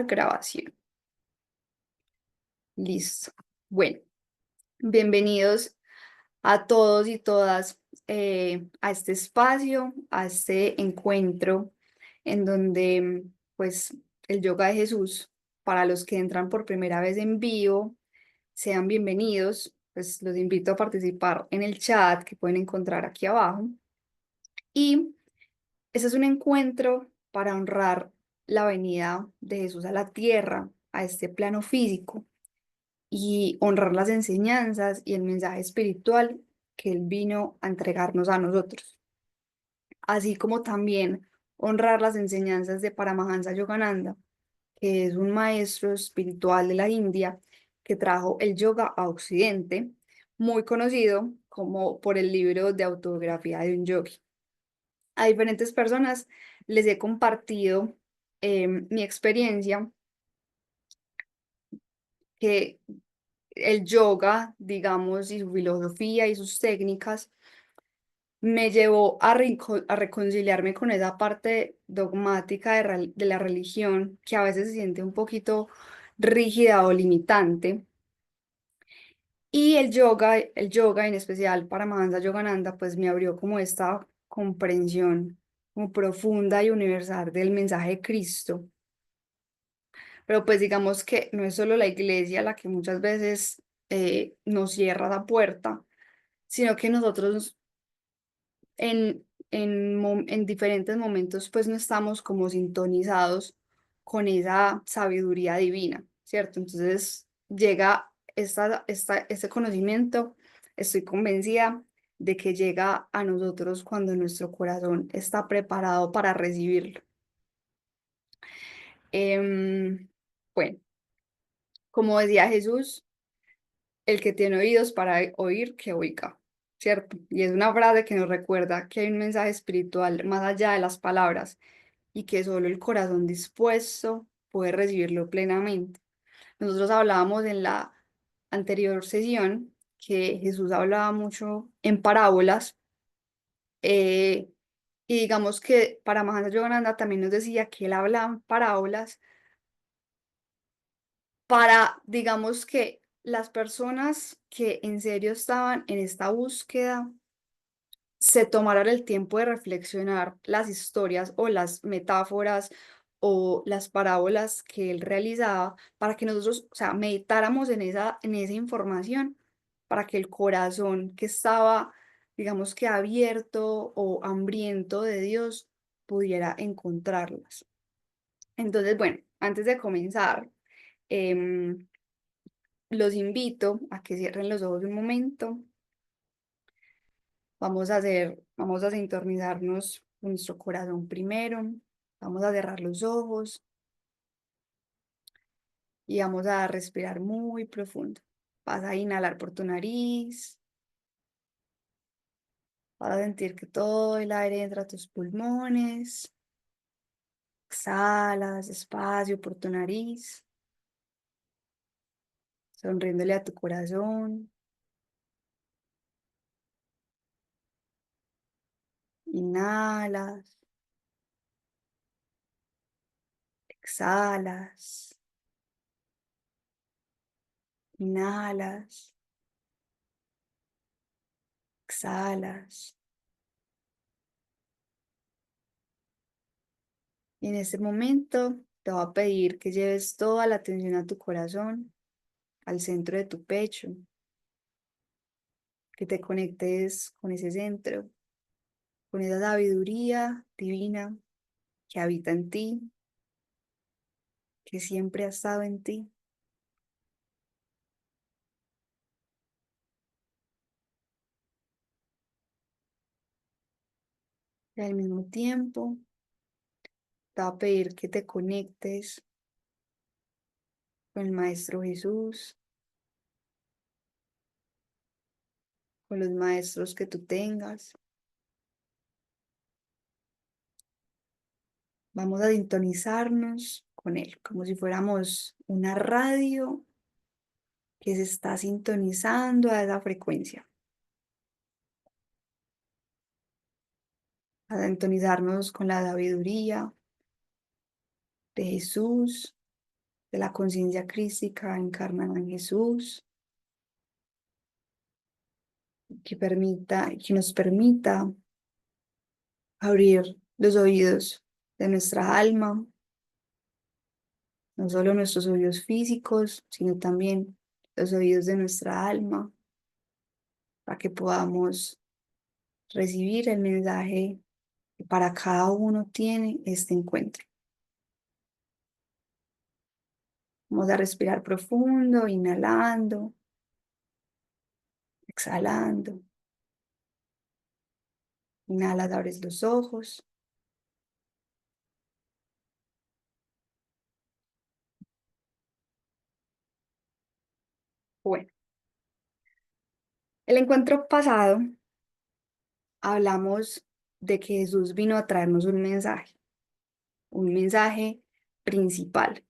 Grabación. Listo. Bueno, bienvenidos a todos y todas a este espacio, a este encuentro en donde pues el yoga de Jesús, para los que entran por primera vez en vivo, sean bienvenidos. Pues los invito a participar en el chat que pueden encontrar aquí abajo. Y ese es un encuentro para honrar la venida de Jesús a la tierra, a este plano físico y honrar las enseñanzas y el mensaje espiritual que Él vino a entregarnos a nosotros, así como también honrar las enseñanzas de Paramahansa Yogananda, que es un maestro espiritual de la India que trajo el yoga a Occidente, muy conocido como por el libro de autobiografía de un yogi. A diferentes personas les he compartido mi experiencia, que el yoga, digamos, y su filosofía y sus técnicas me llevó a reconciliarme con esa parte dogmática de la religión que a veces se siente un poquito rígida o limitante. Y el yoga en especial para Mahansa Yogananda, pues me abrió como esta comprensión como profunda y universal del mensaje de Cristo. Pero pues digamos que no es solo la iglesia la que muchas veces nos cierra la puerta, sino que nosotros en diferentes momentos pues no estamos como sintonizados con esa sabiduría divina, ¿cierto? Entonces llega este conocimiento, estoy convencida de que llega a nosotros cuando nuestro corazón está preparado para recibirlo. Bueno, como decía Jesús, el que tiene oídos para oír, que oiga, ¿cierto? Y es una frase que nos recuerda que hay un mensaje espiritual más allá de las palabras y que solo el corazón dispuesto puede recibirlo plenamente. Nosotros hablábamos en la anterior sesión que Jesús hablaba mucho en parábolas, eh, y digamos que para Mahansa Yogananda también nos decía que él hablaba en parábolas para, digamos que las personas que en serio estaban en esta búsqueda se tomaran el tiempo de reflexionar las historias o las metáforas o las parábolas que él realizaba para que nosotros, o sea, meditáramos en esa información, para que el corazón que estaba, digamos que abierto o hambriento de Dios, pudiera encontrarlas. Entonces, bueno, antes de comenzar, em, los invito a que cierren los ojos un momento. Vamos a sintonizarnos con nuestro corazón primero. Vamos a cerrar los ojos y vamos a respirar muy profundo. Vas a inhalar por tu nariz. Vas a sentir que todo el aire entra a tus pulmones. Exhalas despacio por tu nariz, sonriéndole a tu corazón. Inhalas, exhalas, inhalas, exhalas. Y en este momento te voy a pedir que lleves toda la atención a tu corazón, al centro de tu pecho, que te conectes con ese centro, con esa sabiduría divina que habita en ti, que siempre ha estado en ti. Y al mismo tiempo te voy a pedir que te conectes con el Maestro Jesús, con los maestros que tú tengas. Vamos a sintonizarnos con Él, como si fuéramos una radio que se está sintonizando a esa frecuencia. A sintonizarnos con la sabiduría de Jesús, de la conciencia crística encarnada en Jesús, que nos permita abrir los oídos de nuestra alma, no solo nuestros oídos físicos, sino también los oídos de nuestra alma, para que podamos recibir el mensaje que para cada uno tiene este encuentro. Vamos a respirar profundo, inhalando, exhalando. Inhalas, abres los ojos. Bueno, el encuentro pasado hablamos de que Jesús vino a traernos un mensaje principal,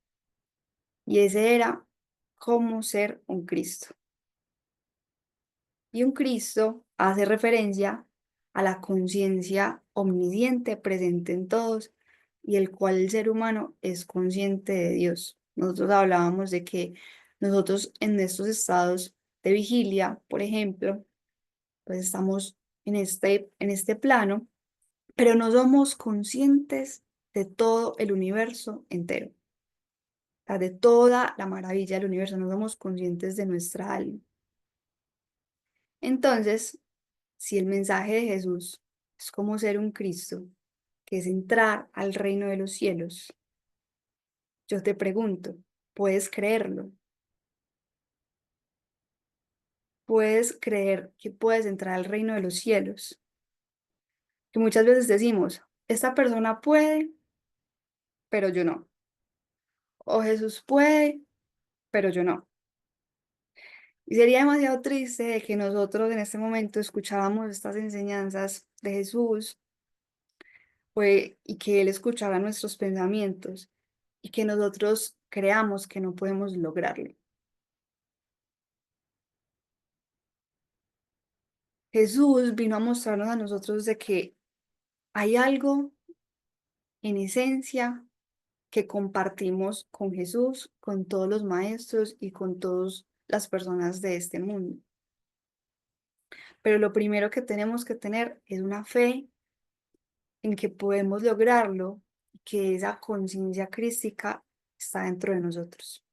y ese era cómo ser un Cristo. Y un Cristo hace referencia a la conciencia omnisciente presente en todos y el cual el ser humano es consciente de Dios. Nosotros hablábamos de que nosotros en estos estados de vigilia, por ejemplo, pues estamos en este plano, pero no somos conscientes de todo el universo entero, o sea, de toda la maravilla del universo, no somos conscientes de nuestra alma. Entonces, si el mensaje de Jesús es como ser un Cristo, que es entrar al reino de los cielos, yo te pregunto, ¿puedes creerlo? ¿Puedes creer que puedes entrar al reino de los cielos? Que muchas veces decimos, esta persona puede, pero yo no. O Jesús puede, pero yo no. Y sería demasiado triste de que nosotros en este momento escucháramos estas enseñanzas de Jesús, y que Él escuchara nuestros pensamientos y que nosotros creamos que no podemos lograrlo. Jesús vino a mostrarnos a nosotros de que hay algo en esencia que compartimos con Jesús, con todos los maestros y con todas las personas de este mundo. Pero lo primero que tenemos que tener es una fe en que podemos lograrlo y que esa conciencia crística está dentro de nosotros.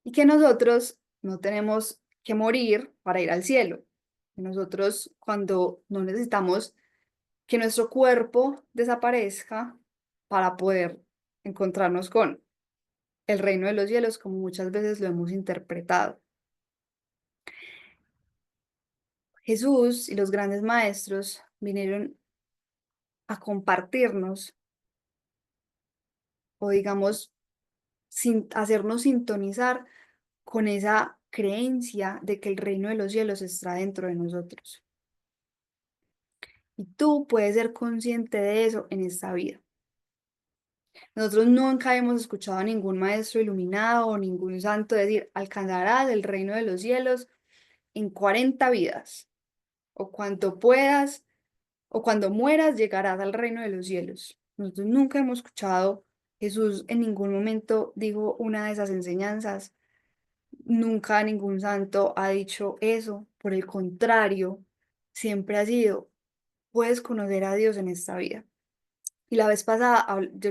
Y que nosotros no tenemos que morir para ir al cielo. Nosotros, cuando no necesitamos que nuestro cuerpo desaparezca para poder encontrarnos con el reino de los cielos, como muchas veces lo hemos interpretado. Jesús y los grandes maestros vinieron a compartirnos, o digamos, hacernos sintonizar con esa creencia de que el reino de los cielos está dentro de nosotros. Y tú puedes ser consciente de eso en esta vida. Nosotros nunca hemos escuchado a ningún maestro iluminado o ningún santo decir, alcanzarás el reino de los cielos en 40 vidas, o cuanto puedas, o cuando mueras llegarás al reino de los cielos. Nosotros nunca hemos escuchado, Jesús en ningún momento dijo una de esas enseñanzas, nunca ningún santo ha dicho eso, por el contrario, siempre ha sido, puedes conocer a Dios en esta vida. Y la vez pasada yo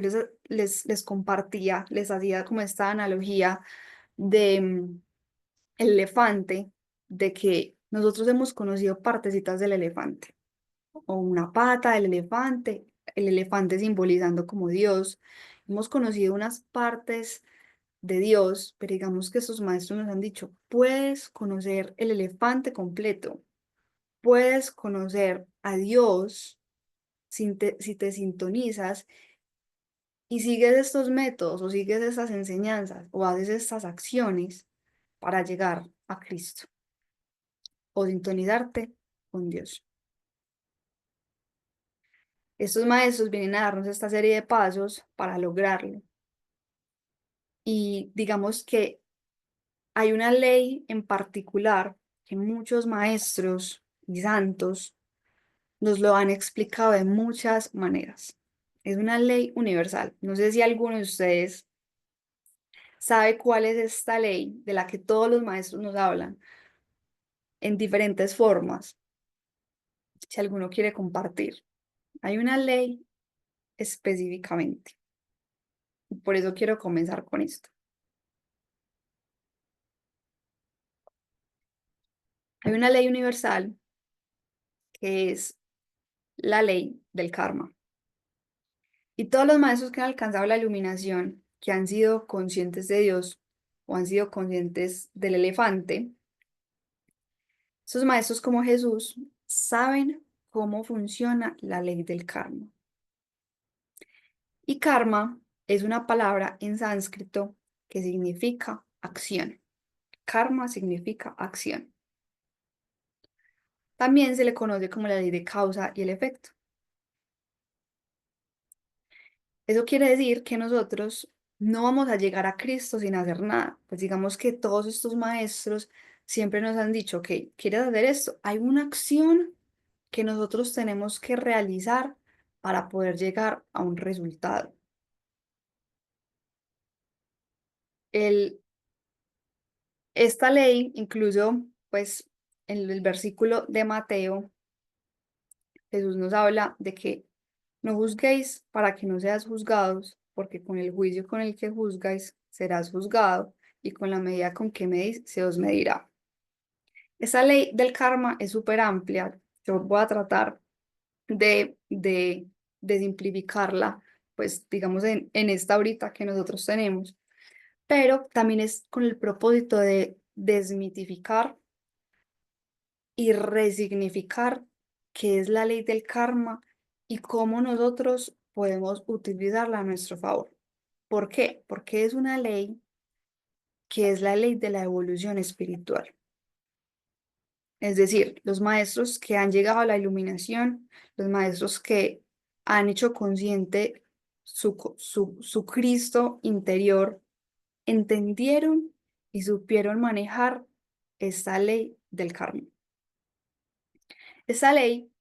les compartía, les hacía como esta analogía de el elefante, de que nosotros hemos conocido partecitas del elefante, o una pata del elefante, el elefante simbolizando como Dios. Hemos conocido unas partes de Dios, pero digamos que estos maestros nos han dicho, puedes conocer el elefante completo, puedes conocer a Dios si te sintonizas y sigues estos métodos o sigues estas enseñanzas o haces estas acciones para llegar a Cristo o sintonizarte con Dios. Estos maestros vienen a darnos esta serie de pasos para lograrlo. Y digamos que hay una ley en particular que muchos maestros y santos nos lo han explicado de muchas maneras. es una ley universal. No sé si alguno de ustedes sabe cuál es esta ley de la que todos los maestros nos hablan en diferentes formas, si alguno quiere compartir. Hay una ley específicamente. Y por eso quiero comenzar con esto. Hay una ley universal que es la ley del karma. Y todos los maestros que han alcanzado la iluminación, que han sido conscientes de Dios o han sido conscientes del elefante, esos maestros como Jesús saben cómo funciona la ley del karma. Y karma es una palabra en sánscrito que significa acción. Karma significa acción. También se le conoce como la ley de causa y el efecto. Eso quiere decir que nosotros no vamos a llegar a Cristo sin hacer nada. Pues digamos que todos estos maestros siempre nos han dicho, ok, ¿quieres hacer esto? Hay una acción que nosotros tenemos que realizar para poder llegar a un resultado. El, esta ley, incluso pues en el versículo de Mateo, Jesús nos habla de que no juzguéis para que no seas juzgados, porque con el juicio con el que juzgáis serás juzgado, y con la medida con que medís se os medirá. Esa ley del karma es súper amplia. Yo voy a tratar de simplificarla, pues digamos en esta horita que nosotros tenemos, pero también es con el propósito de desmitificar y resignificar qué es la ley del karma y cómo nosotros podemos utilizarla a nuestro favor. ¿Por qué? Porque es una ley que es la ley de la evolución espiritual. Es decir, los maestros que han llegado a la iluminación, los maestros que han hecho consciente su Cristo interior, entendieron y supieron manejar esta ley del karma. Esa ley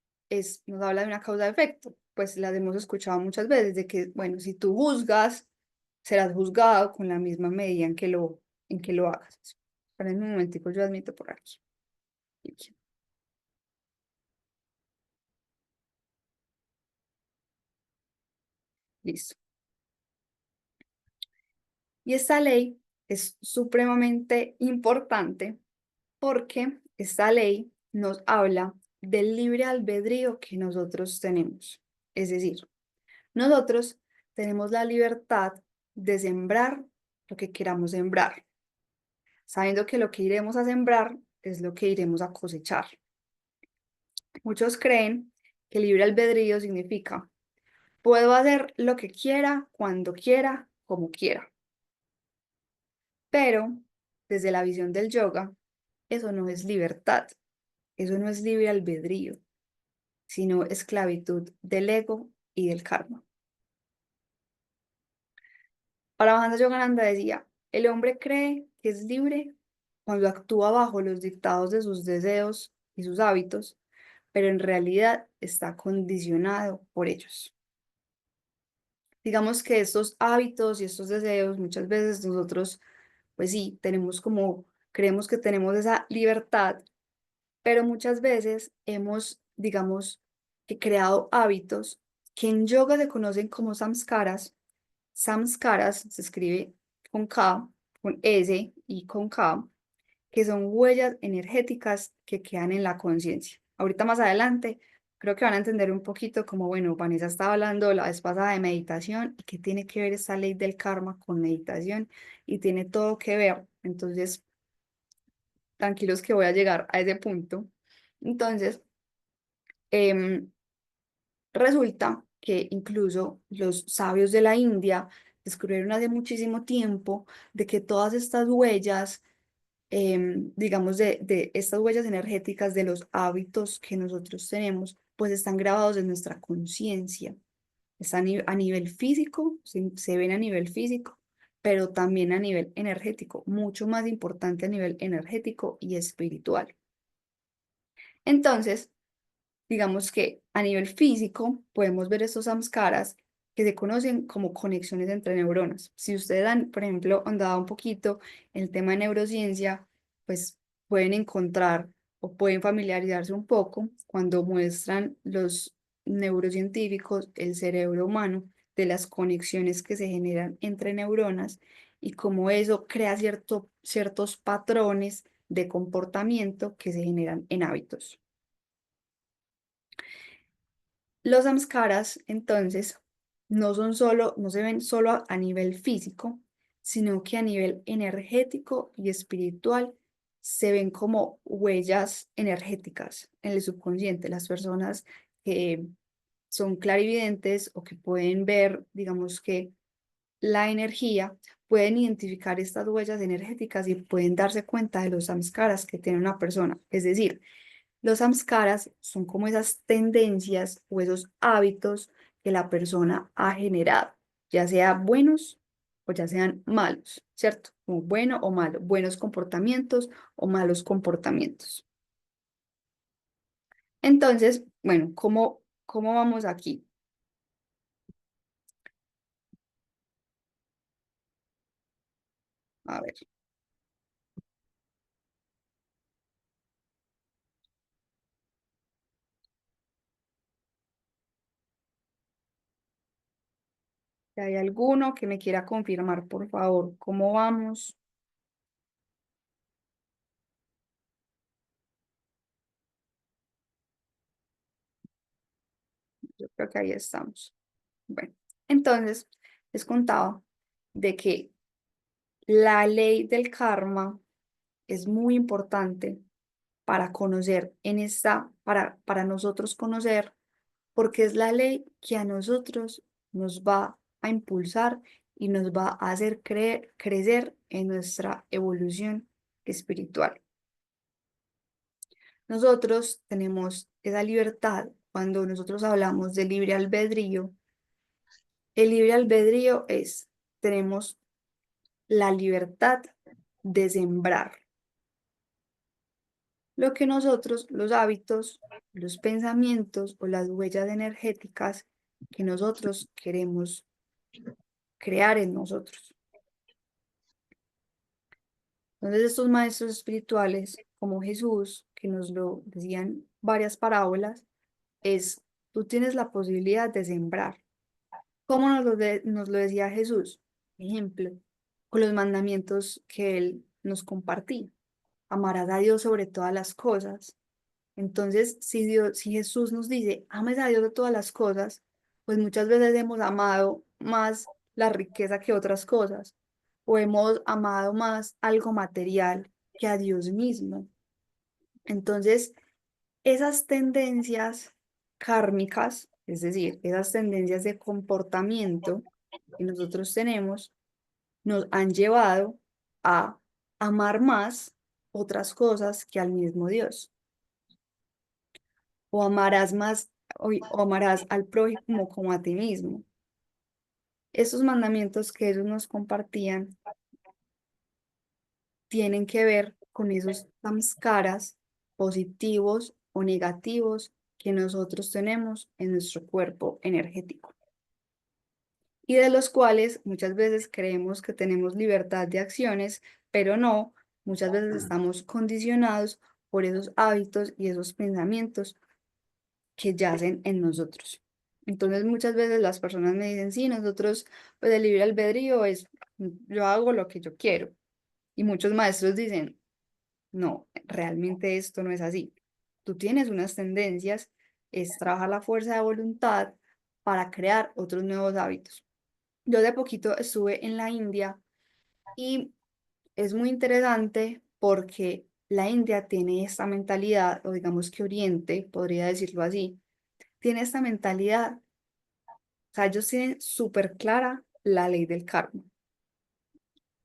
nos habla de una causa-efecto, pues las hemos escuchado muchas veces, de que, bueno, si tú juzgas, serás juzgado con la misma medida en que lo hagas. Esperen un momentico, yo admito por aquí. Listo. Y esta ley es supremamente importante porque esta ley nos habla del libre albedrío que nosotros tenemos. Es decir, nosotros tenemos la libertad de sembrar lo que queramos sembrar, sabiendo que lo que iremos a sembrar es lo que iremos a cosechar. Muchos creen que libre albedrío significa, puedo hacer lo que quiera, cuando quiera, como quiera. Pero desde la visión del yoga, eso no es libertad, eso no es libre albedrío, sino esclavitud del ego y del karma. Paramahansa Yogananda decía, el hombre cree que es libre cuando actúa bajo los dictados de sus deseos y sus hábitos, pero en realidad está condicionado por ellos. Digamos que estos hábitos y estos deseos, muchas veces nosotros, pues sí, creemos que tenemos esa libertad, pero muchas veces hemos, digamos, que creado hábitos que en yoga se conocen como samskaras. Samskaras se escribe con K, con S y con K, que son huellas energéticas que quedan en la conciencia. Ahorita más adelante creo que van a entender un poquito como, bueno, Vanessa estaba hablando la vez pasada de meditación y qué tiene que ver esta ley del karma con meditación y tiene todo que ver. Entonces, tranquilos que voy a llegar a ese punto. Entonces, em, resulta que incluso los sabios de la India descubrieron hace muchísimo tiempo de que todas estas huellas, digamos, de estas huellas energéticas de los hábitos que nosotros tenemos, pues están grabados en nuestra conciencia. Están a nivel físico, se ven a nivel físico, pero también a nivel energético, mucho más importante a nivel energético y espiritual. Entonces, digamos que a nivel físico podemos ver estos samskaras que se conocen como conexiones entre neuronas. Si ustedes han, por ejemplo, andado un poquito en el tema de neurociencia, pues pueden encontrar o pueden familiarizarse un poco cuando muestran los neurocientíficos el cerebro humano de las conexiones que se generan entre neuronas y cómo eso crea ciertos patrones de comportamiento que se generan en hábitos. Los samskaras, entonces, no se ven solo a nivel físico, sino que a nivel energético y espiritual se ven como huellas energéticas en el subconsciente. Las personas que son clarividentes o que pueden ver, digamos que la energía, pueden identificar estas huellas energéticas y pueden darse cuenta de los samskaras que tiene una persona. Es decir, los samskaras son como esas tendencias o esos hábitos que la persona ha generado, ya sea buenos o ya sean malos, ¿cierto? Como bueno o malo, buenos comportamientos o malos comportamientos. Entonces, bueno, ¿cómo vamos aquí? A ver, si hay alguno que me quiera confirmar, por favor, ¿cómo vamos? Yo creo que ahí estamos. Bueno, entonces les contaba de que la ley del karma es muy importante para conocer para nosotros conocer, porque es la ley que a nosotros nos va a impulsar y nos va a hacer crecer en nuestra evolución espiritual. Nosotros tenemos esa libertad cuando nosotros hablamos de libre albedrío. El libre albedrío tenemos la libertad de sembrar lo que nosotros, los hábitos, los pensamientos o las huellas energéticas que nosotros queremos crear en nosotros. Entonces estos maestros espirituales, como Jesús, que nos lo decían varias parábolas, tú tienes la posibilidad de sembrar. ¿Cómo nos lo decía Jesús? Ejemplo, con los mandamientos que él nos compartía. Amarás a Dios sobre todas las cosas. Entonces, si Jesús nos dice, ames a Dios de todas las cosas, pues muchas veces hemos amado más la riqueza que otras cosas, o hemos amado más algo material que a Dios mismo. Entonces, esas tendencias kármicas, es decir, esas tendencias de comportamiento que nosotros tenemos, nos han llevado a amar más otras cosas que al mismo Dios. O amarás más, o amarás al prójimo como a ti mismo. Esos mandamientos que ellos nos compartían tienen que ver con esos samskaras positivos o negativos que nosotros tenemos en nuestro cuerpo energético y de los cuales muchas veces creemos que tenemos libertad de acciones, pero no, muchas veces estamos condicionados por esos hábitos y esos pensamientos que yacen en nosotros. Entonces muchas veces las personas me dicen, sí, nosotros, pues el libre albedrío es, yo hago lo que yo quiero. Y muchos maestros dicen, no, realmente esto no es así. Tú tienes unas tendencias, es trabajar la fuerza de voluntad para crear otros nuevos hábitos. Yo de poquito estuve en la India y es muy interesante porque la India tiene esta mentalidad, o digamos que Oriente, podría decirlo así, tiene esta mentalidad, o sea, ellos tienen súper clara la ley del karma.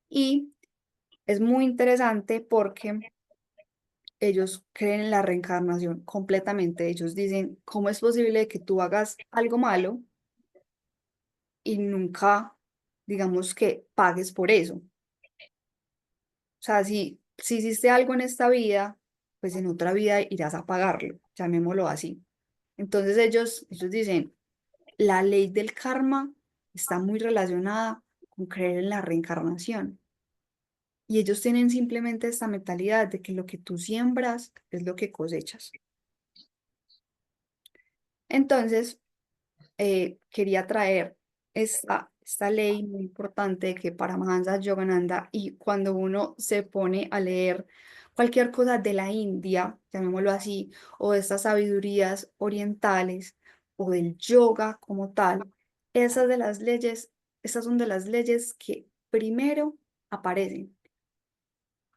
Y es muy interesante porque ellos creen en la reencarnación completamente. Ellos dicen, ¿cómo es posible que tú hagas algo malo y nunca, digamos que, pagues por eso? O sea, si hiciste algo en esta vida, pues en otra vida irás a pagarlo, llamémoslo así. Entonces ellos dicen, la ley del karma está muy relacionada con creer en la reencarnación. Y ellos tienen simplemente esta mentalidad de que lo que tú siembras es lo que cosechas. Entonces, quería traer esta ley muy importante que Paramahansa Yogananda, y cuando uno se pone a leer cualquier cosa de la India, llamémoslo así, o de estas sabidurías orientales, o del yoga como tal, esas de las leyes, esas son de las leyes que primero aparecen,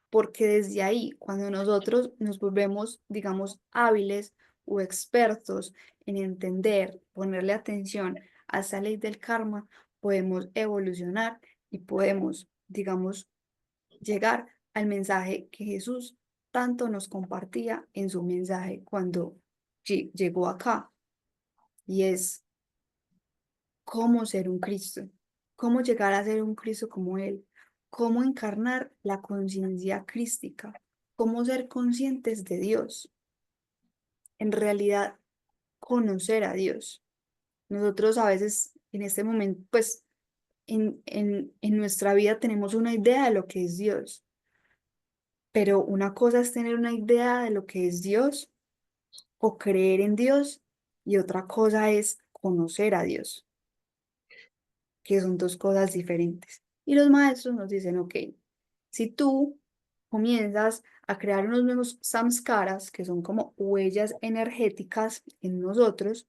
porque desde ahí, cuando nosotros nos volvemos, digamos, hábiles o expertos en entender, ponerle atención a esa ley del karma, podemos evolucionar y podemos, digamos, llegar al mensaje que Jesús tanto nos compartía en su mensaje cuando llegó acá, y es cómo ser un Cristo, cómo llegar a ser un Cristo como Él, cómo encarnar la conciencia crística, cómo ser conscientes de Dios, en realidad conocer a Dios. Nosotros a veces en este momento, pues en nuestra vida tenemos una idea de lo que es Dios, pero una cosa es tener una idea de lo que es Dios o creer en Dios, y otra cosa es conocer a Dios, que son dos cosas diferentes. Y los maestros nos dicen, ok, si tú comienzas a crear unos nuevos samskaras, que son como huellas energéticas en nosotros,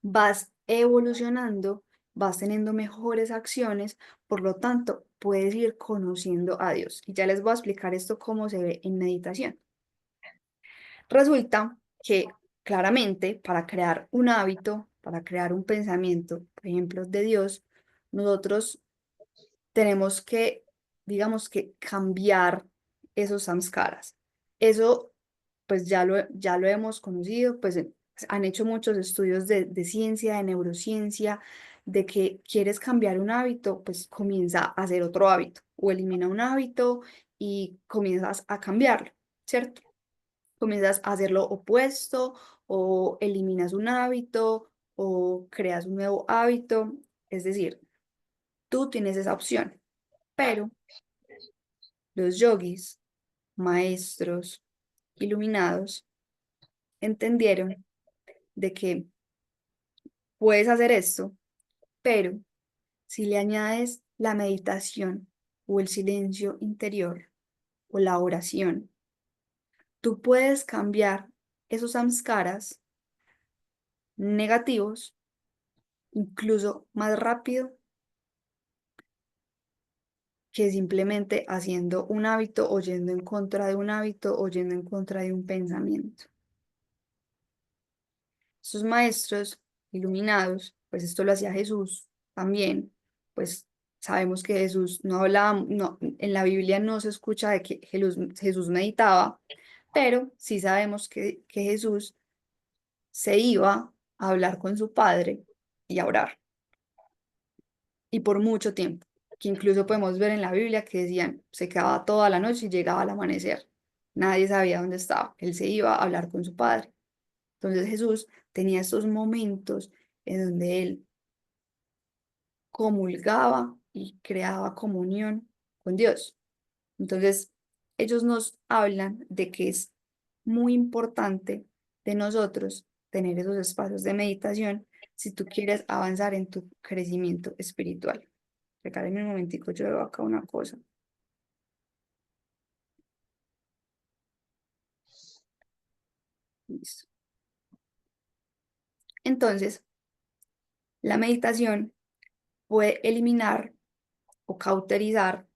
vas evolucionando, vas teniendo mejores acciones, por lo tanto, puedes ir conociendo a Dios. Y ya les voy a explicar esto cómo se ve en meditación. Resulta que claramente para crear un hábito, para crear un pensamiento, por ejemplo, de Dios, nosotros tenemos que, digamos que cambiar esos samskaras. Eso, pues ya lo hemos conocido, pues han hecho muchos estudios de ciencia, de neurociencia, de que quieres cambiar un hábito, pues comienza a hacer otro hábito o elimina un hábito y comienzas a cambiarlo, ¿cierto? Comienzas a hacer lo opuesto o eliminas un hábito o creas un nuevo hábito. Es decir, tú tienes esa opción, pero los yogis, maestros iluminados, entendieron de que puedes hacer esto, pero si le añades la meditación o el silencio interior o la oración, tú puedes cambiar esos samskaras negativos incluso más rápido que simplemente haciendo un hábito o yendo en contra de un hábito o yendo en contra de un pensamiento. Estos maestros iluminados, pues esto lo hacía Jesús también, pues sabemos que Jesús no hablaba, no, en la Biblia no se escucha de que Jesús meditaba, pero sí sabemos que Jesús se iba a hablar con su Padre y a orar, y por mucho tiempo, que incluso podemos ver en la Biblia que decían, se quedaba toda la noche y llegaba al amanecer. Nadie sabía dónde estaba. Él se iba a hablar con su Padre. Entonces Jesús tenía estos momentos en donde él comulgaba y creaba comunión con Dios. Entonces, ellos nos hablan de que es muy importante de nosotros tener esos espacios de meditación si tú quieres avanzar en tu crecimiento espiritual. Regálame un momentico, yo veo acá una cosa. Listo. Entonces, la meditación puede eliminar o cauterizar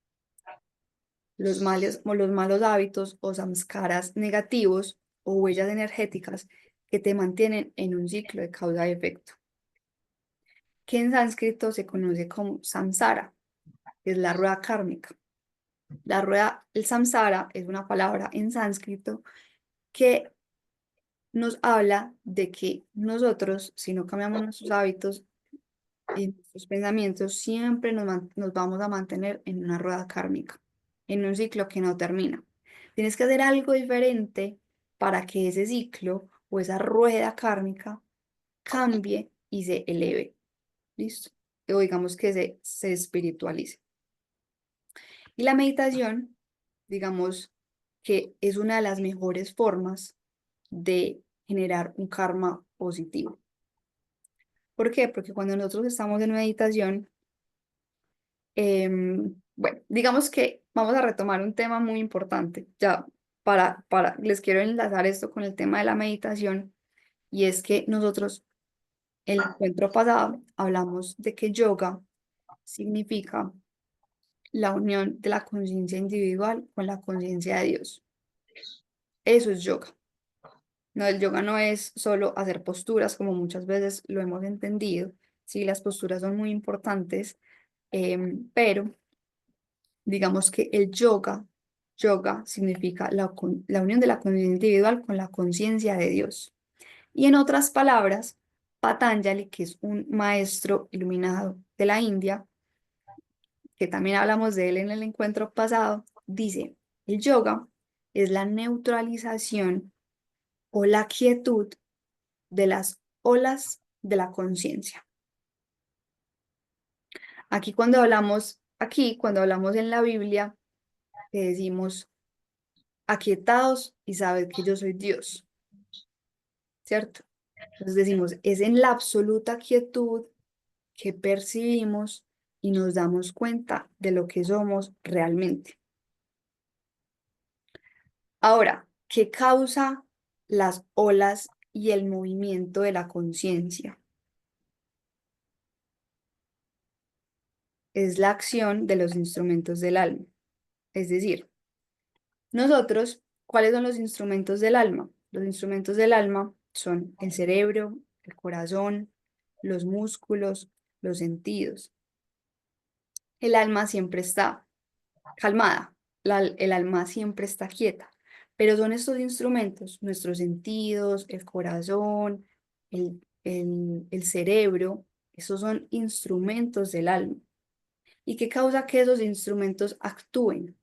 los malos hábitos o samskaras negativos o huellas energéticas que te mantienen en un ciclo de causa y efecto, que en sánscrito se conoce como samsara, que es la rueda kármica. La rueda, el samsara es una palabra en sánscrito que nos habla de que nosotros, si no cambiamos nuestros hábitos y nuestros pensamientos, siempre nos vamos a mantener en una rueda kármica, en un ciclo que no termina. Tienes que hacer algo diferente para que ese ciclo o esa rueda kármica cambie y se eleve. ¿Listo? o digamos que se espiritualice. Y la meditación, digamos que es una de las mejores formas de generar un karma positivo. ¿Por qué? Porque cuando nosotros estamos en meditación, bueno, digamos que vamos a retomar un tema muy importante, ya les quiero enlazar esto con el tema de la meditación, y es que nosotros, en el encuentro pasado, hablamos de que yoga significa la unión de la conciencia individual con la conciencia de Dios. Eso es yoga. No, el yoga no es solo hacer posturas como muchas veces lo hemos entendido. Sí, las posturas son muy importantes, pero digamos que el yoga significa la unión de la conciencia individual con la conciencia de Dios. Y en otras palabras, Patanjali, que es un maestro iluminado de la India, que también hablamos de él en el encuentro pasado, dice, el yoga es la neutralización o la quietud de las olas de la conciencia. Cuando hablamos en la Biblia, que decimos, aquietados y sabed que yo soy Dios, ¿cierto? Entonces decimos, es en la absoluta quietud que percibimos y nos damos cuenta de lo que somos realmente. Ahora, ¿qué causa las olas y el movimiento de la conciencia? Es la acción de los instrumentos del alma. Es decir, nosotros, ¿cuáles son los instrumentos del alma? Los instrumentos del alma son el cerebro, el corazón, los músculos, los sentidos. El alma siempre está calmada, el alma siempre está quieta, pero son estos instrumentos, nuestros sentidos, el corazón, el cerebro, esos son instrumentos del alma. ¿Y qué causa que esos instrumentos actúen?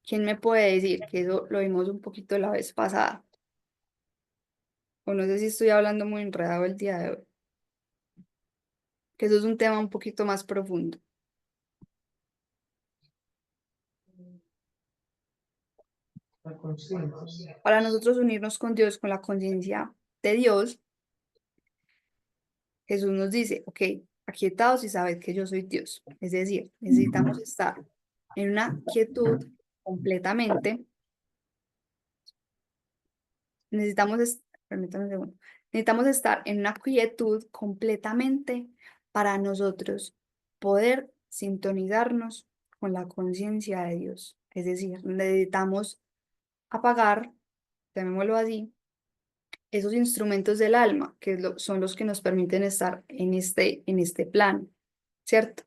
¿Quién me puede decir? Que eso lo vimos un poquito la vez pasada. O no sé si estoy hablando muy enredado el día de hoy. Que eso es un tema un poquito más profundo. La conciencia. Para nosotros unirnos con Dios, con la conciencia de Dios, Jesús nos dice, ok, aquietaos y sabed que yo soy Dios. Es decir, necesitamos estar en una quietud completamente. Permítame un segundo. Necesitamos estar en una quietud completamente para nosotros poder sintonizarnos con la conciencia de Dios. Es decir, necesitamos apagar, llamémoslo así, esos instrumentos del alma, que son los que nos permiten estar en este plano, ¿cierto?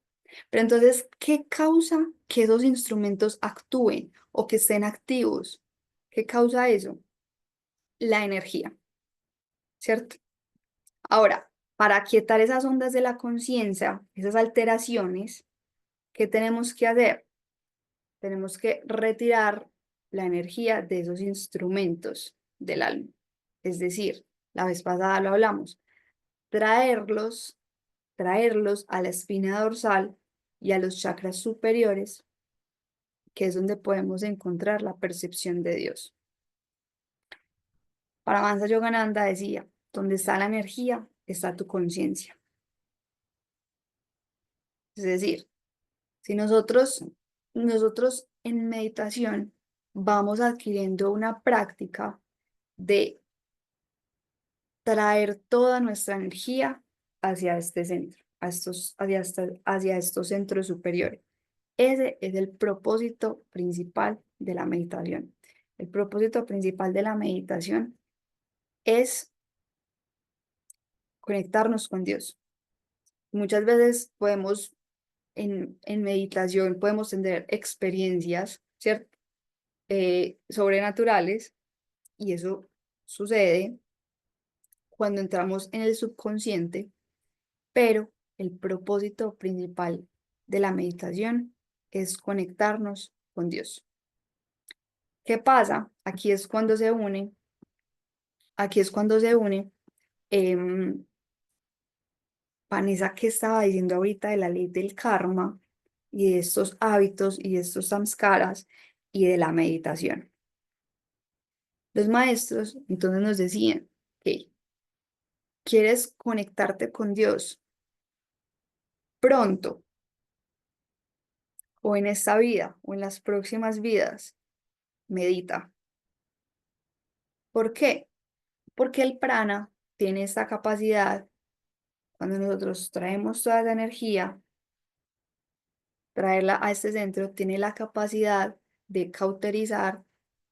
Pero entonces, ¿qué causa que esos instrumentos actúen o que estén activos? ¿Qué causa eso? La energía, ¿cierto? Ahora, para aquietar esas ondas de la conciencia, esas alteraciones, ¿qué tenemos que hacer? Tenemos que retirar la energía de esos instrumentos del alma. Es decir, la vez pasada lo hablamos, traerlos, traerlos a la espina dorsal y a los chakras superiores, que es donde podemos encontrar la percepción de Dios. Paramahansa Yogananda decía, donde está la energía, está tu conciencia. Es decir, si nosotros en meditación vamos adquiriendo una práctica de traer toda nuestra energía hacia este centro, hacia estos centros superiores. Ese es el propósito principal de la meditación. El propósito principal de la meditación es conectarnos con Dios. Muchas veces en meditación podemos tener experiencias, ¿cierto? Sobrenaturales, y eso sucede cuando entramos en el subconsciente, pero el propósito principal de la meditación es conectarnos con Dios. ¿Qué pasa? Aquí es cuando se une Vanessa, ¿qué estaba diciendo ahorita de la ley del karma y de estos hábitos y de estos samskaras y de la meditación? Los maestros entonces nos decían, que ¿quieres conectarte con Dios pronto o en esta vida o en las próximas vidas? Medita. ¿Por qué? Porque el prana tiene esta capacidad, cuando nosotros traemos toda esa energía, traerla a este centro, tiene la capacidad de cauterizar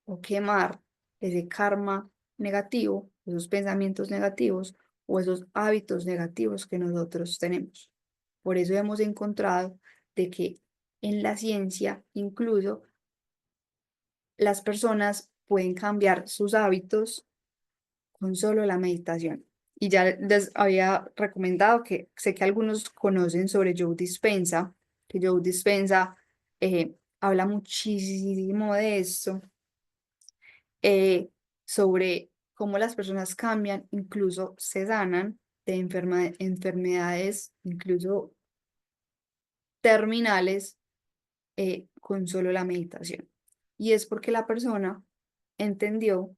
o quemar ese karma negativo, esos pensamientos negativos o esos hábitos negativos que nosotros tenemos. Por eso hemos encontrado de que en la ciencia incluso las personas pueden cambiar sus hábitos con solo la meditación. Y ya les había recomendado que sé que algunos conocen sobre Joe Dispenza, que Joe Dispenza habla muchísimo de esto, sobre cómo las personas cambian, incluso se sanan de enfermedades, incluso terminales, con solo la meditación. Y es porque la persona entendió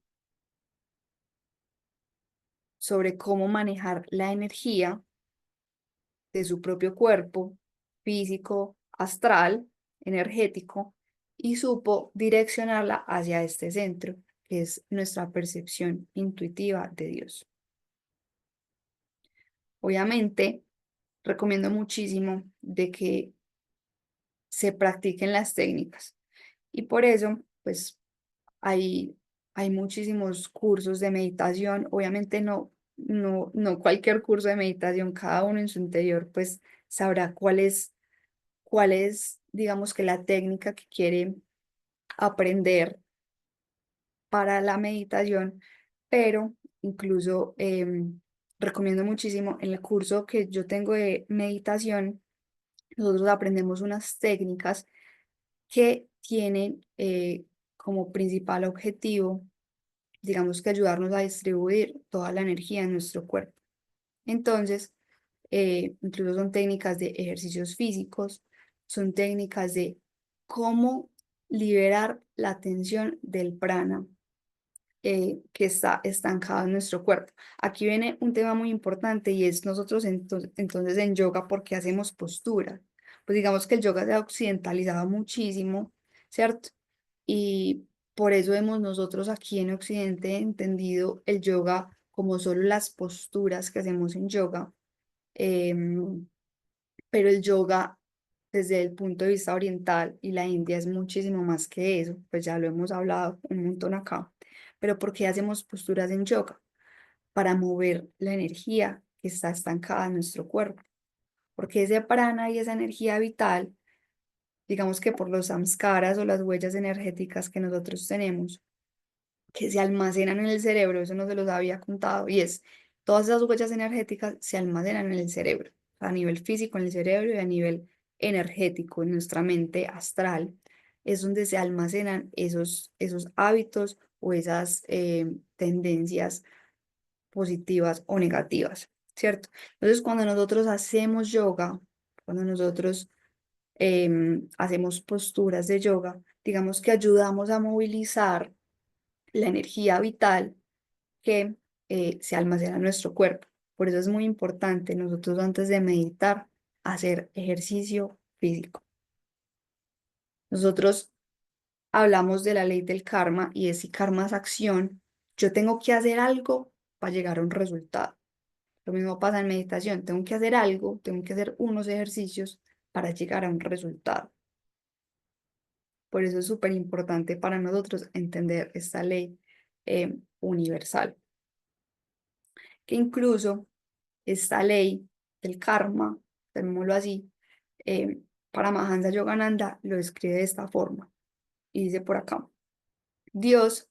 sobre cómo manejar la energía de su propio cuerpo, físico, astral, energético, y supo direccionarla hacia este centro, que es nuestra percepción intuitiva de Dios. Obviamente, recomiendo muchísimo de que se practiquen las técnicas y por eso, pues, hay, hay muchísimos cursos de meditación. Obviamente no cualquier curso de meditación, cada uno en su interior, pues, sabrá cuál es, digamos que la técnica que quiere aprender para la meditación, pero incluso recomiendo muchísimo en el curso que yo tengo de meditación, nosotros aprendemos unas técnicas que tienen como principal objetivo, digamos que ayudarnos a distribuir toda la energía en nuestro cuerpo. Entonces, incluso son técnicas de ejercicios físicos, son técnicas de cómo liberar la tensión del prana que está estancado en nuestro cuerpo. Aquí viene un tema muy importante y es nosotros entonces en yoga, ¿por qué hacemos postura? Pues digamos que el yoga se ha occidentalizado muchísimo, ¿cierto? Y por eso hemos nosotros aquí en Occidente entendido el yoga como solo las posturas que hacemos en yoga. em, pero el yoga desde el punto de vista oriental y la India es muchísimo más que eso, pues ya lo hemos hablado un montón acá. Pero ¿por qué hacemos posturas en yoga? Para mover la energía que está estancada en nuestro cuerpo. Porque ese prana y esa energía vital, digamos que por los samskaras o las huellas energéticas que nosotros tenemos, que se almacenan en el cerebro, eso no se los había contado, y es, todas esas huellas energéticas se almacenan en el cerebro, a nivel físico en el cerebro y a nivel energético en nuestra mente astral, es donde se almacenan esos hábitos o esas tendencias positivas o negativas, ¿cierto? Entonces, cuando nosotros hacemos yoga, cuando nosotros hacemos posturas de yoga, digamos que ayudamos a movilizar la energía vital que se almacena en nuestro cuerpo. Por eso es muy importante nosotros antes de meditar hacer ejercicio físico. Nosotros hablamos de la ley del karma y es si karma es acción, yo tengo que hacer algo para llegar a un resultado. Lo mismo pasa en meditación, tengo que hacer algo, tengo que hacer unos ejercicios para llegar a un resultado. Por eso es súper importante para nosotros entender esta ley universal, que incluso esta ley del karma, llamémoslo así, eh, Paramahansa Yogananda lo describe de esta forma y dice por acá: Dios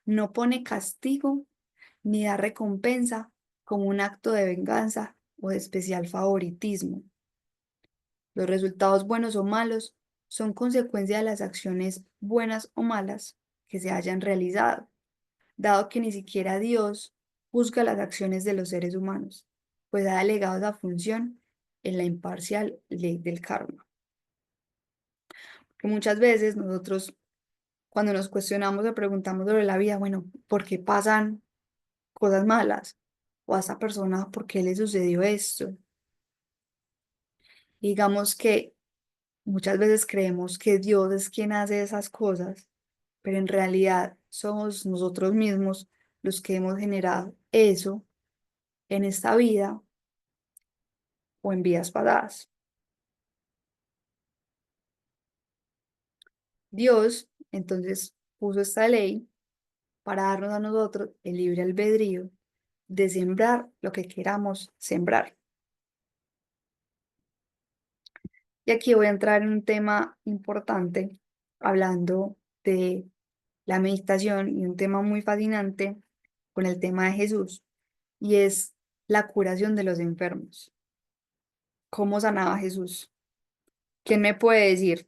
no pone castigo ni da recompensa como un acto de venganza o de especial favoritismo. Los resultados buenos o malos son consecuencia de las acciones buenas o malas que se hayan realizado, dado que ni siquiera Dios juzga las acciones de los seres humanos. pues ha delegado esa función en la imparcial ley del karma. Que muchas veces nosotros, cuando nos cuestionamos o preguntamos sobre la vida, bueno, ¿por qué pasan cosas malas? O a esa persona, ¿por qué le sucedió esto? Digamos que muchas veces creemos que Dios es quien hace esas cosas, pero en realidad somos nosotros mismos los que hemos generado eso en esta vida o en vidas pasadas. Dios entonces puso esta ley para darnos a nosotros el libre albedrío de sembrar lo que queramos sembrar. Y aquí voy a entrar en un tema importante, hablando de la meditación y un tema muy fascinante con el tema de Jesús, y es la curación de los enfermos. ¿Cómo sanaba Jesús? ¿Quién me puede decir?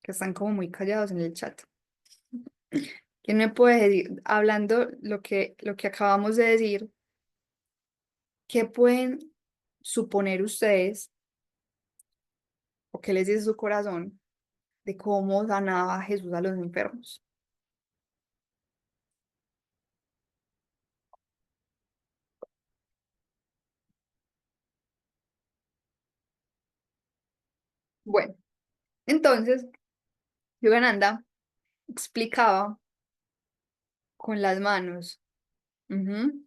Que están como muy callados en el chat. ¿Quién me puede decir, hablando lo que acabamos de decir, qué pueden suponer ustedes o qué les dice su corazón de cómo sanaba Jesús a los enfermos? Bueno, entonces, Yogananda explicaba con las manos. Ujú.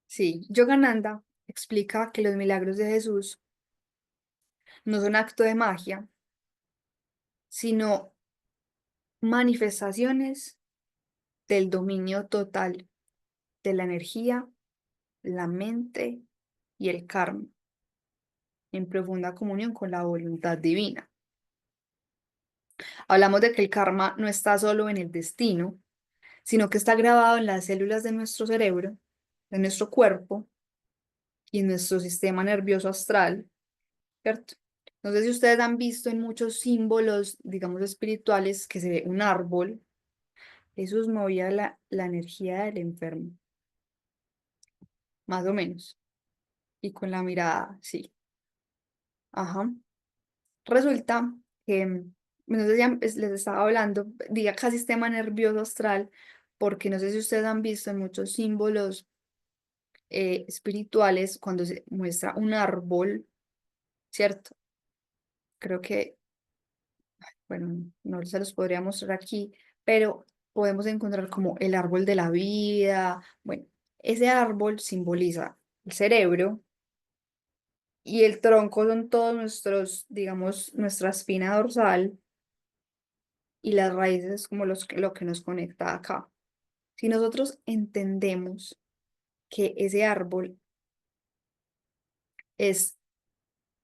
Sí, Yogananda explica que los milagros de Jesús no son acto de magia, sino manifestaciones del dominio total de la energía, la mente y el karma, en profunda comunión con la voluntad divina. Hablamos de que el karma no está solo en el destino, sino que está grabado en las células de nuestro cerebro, de nuestro cuerpo y en nuestro sistema nervioso astral, ¿cierto? No sé si ustedes han visto en muchos símbolos, digamos, espirituales, que se ve un árbol. Jesús movía la energía del enfermo, más o menos. Y con la mirada, sí. Ajá. Resulta que, no sé si les estaba hablando, diga acá sistema nervioso astral, porque no sé si ustedes han visto en muchos símbolos espirituales cuando se muestra un árbol, ¿cierto? Creo que, bueno, no se los podría mostrar aquí, pero podemos encontrar como el árbol de la vida. Bueno, ese árbol simboliza el cerebro y el tronco son todos nuestros, digamos, nuestra espina dorsal y las raíces es como lo que nos conecta acá. Si nosotros entendemos que ese árbol es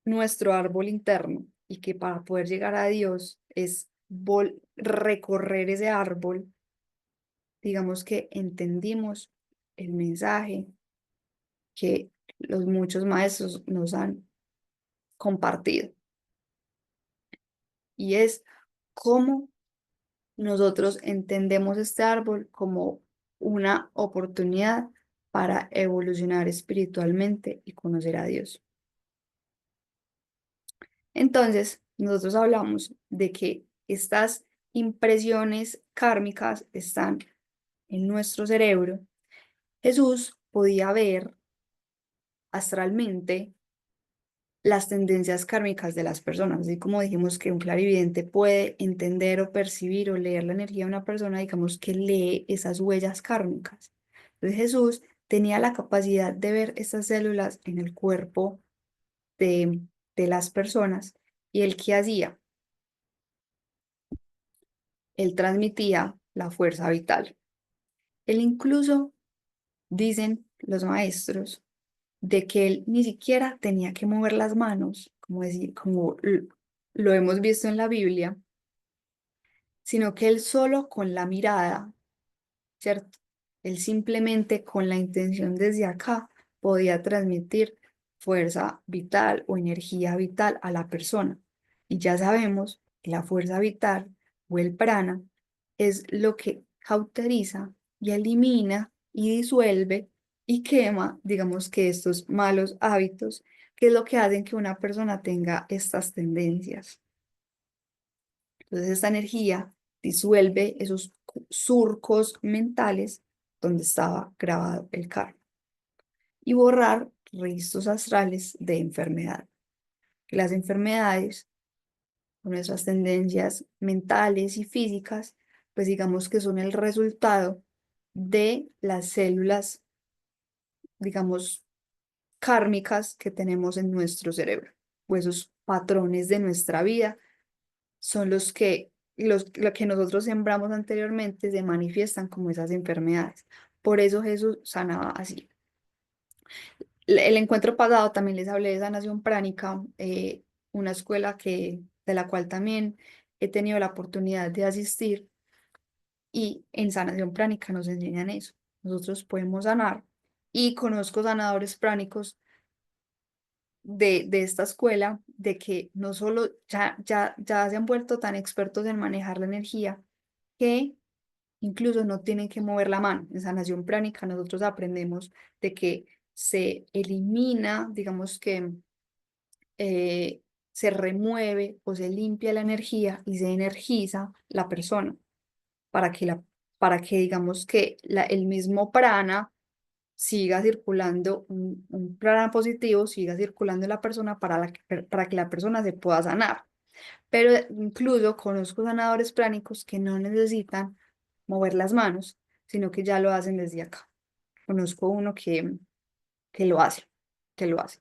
nuestro árbol interno y que para poder llegar a Dios es recorrer ese árbol, digamos que entendimos el mensaje que los muchos maestros nos han compartido y es cómo nosotros entendemos este árbol como una oportunidad para evolucionar espiritualmente y conocer a Dios. Entonces, nosotros hablamos de que estas impresiones kármicas están en nuestro cerebro. Jesús podía ver astralmente las tendencias kármicas de las personas, así como dijimos que un clarividente puede entender o percibir o leer la energía de una persona, digamos que lee esas huellas kármicas. Entonces Jesús tenía la capacidad de ver esas células en el cuerpo de, de las personas y él qué hacía, él transmitía la fuerza vital. Él incluso, dicen los maestros, de que él ni siquiera tenía que mover las manos, como decir, como lo hemos visto en la Biblia, sino que él solo con la mirada, ¿cierto? Él simplemente con la intención desde acá podía transmitir fuerza vital o energía vital a la persona. Y ya sabemos que la fuerza vital o el prana es lo que cauteriza y elimina y disuelve y quema, digamos que estos malos hábitos, que es lo que hacen que una persona tenga estas tendencias. Entonces esta energía disuelve esos surcos mentales donde estaba grabado el karma y borrar registros astrales de enfermedad. Que las enfermedades, nuestras tendencias mentales y físicas, pues digamos que son el resultado de las células, digamos, kármicas que tenemos en nuestro cerebro, o esos patrones de nuestra vida son los que, lo que nosotros sembramos anteriormente se manifiestan como esas enfermedades. Por eso Jesús sanaba así. El encuentro pasado también les hablé de sanación pránica, una escuela de la cual también he tenido la oportunidad de asistir, y en sanación pránica nos enseñan eso. Nosotros podemos sanar, y conozco sanadores pránicos de esta escuela, de que no solo ya se han vuelto tan expertos en manejar la energía que incluso no tienen que mover la mano. En sanación pránica nosotros aprendemos de que se elimina, digamos que eh, se remueve o se limpia la energía y se energiza la persona para que, para que digamos que el mismo prana siga circulando, un prana positivo siga circulando en la persona para que la persona se pueda sanar. Pero incluso conozco sanadores pránicos que no necesitan mover las manos, sino que ya lo hacen desde acá. Conozco uno que lo hace, que lo hace.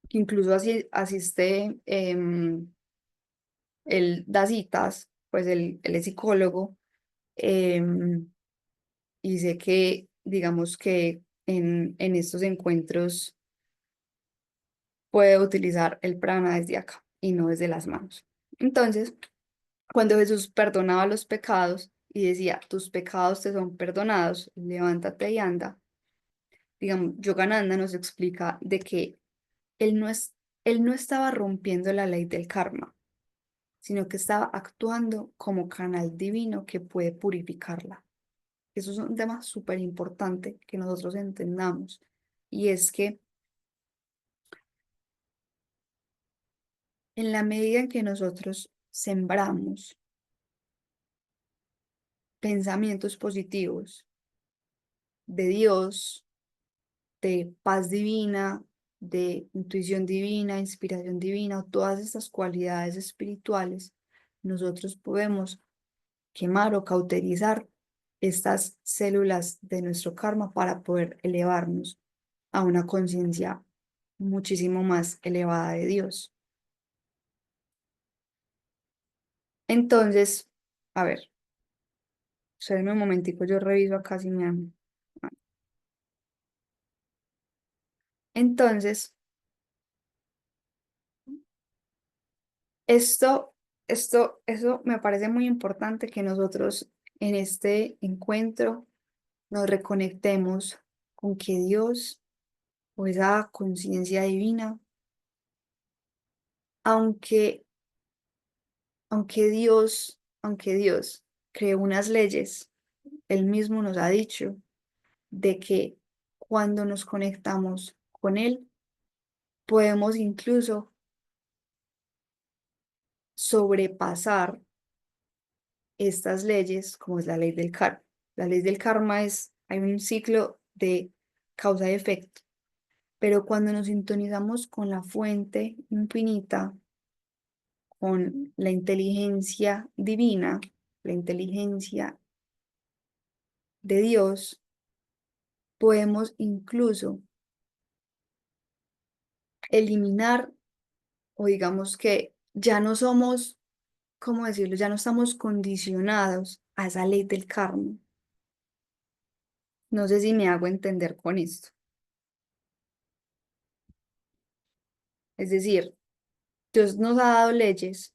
Que incluso asiste, él da citas, pues él es psicólogo, em, y sé que, digamos que en estos encuentros puede utilizar el prana desde acá y no desde las manos. Entonces, cuando Jesús perdonaba los pecados y decía, tus pecados te son perdonados, levántate y anda, digamos, Yogananda nos explica de que él no es, él no estaba rompiendo la ley del karma, sino que estaba actuando como canal divino que puede purificarla. Eso es un tema súper importante que nosotros entendamos. Y es que en la medida en que nosotros sembramos pensamientos positivos de Dios, de paz divina, de intuición divina, inspiración divina, o todas estas cualidades espirituales, nosotros podemos quemar o cauterizar estas células de nuestro karma para poder elevarnos a una conciencia muchísimo más elevada de Dios. Entonces, a ver, espérenme un momentico, yo reviso acá si me han... Entonces, esto, eso me parece muy importante que nosotros en este encuentro nos reconectemos con que Dios o esa conciencia divina, aunque, aunque Dios creó unas leyes, Él mismo nos ha dicho de que cuando nos conectamos con Él, podemos incluso sobrepasar estas leyes, como es la ley del karma. La ley del karma es, hay un ciclo de causa y efecto, pero cuando nos sintonizamos con la fuente infinita, con la inteligencia divina, la inteligencia de Dios, podemos incluso eliminar, o digamos que ya no somos, ¿cómo decirlo? Ya no estamos condicionados a esa ley del karma. No sé si me hago entender con esto. Es decir, Dios nos ha dado leyes,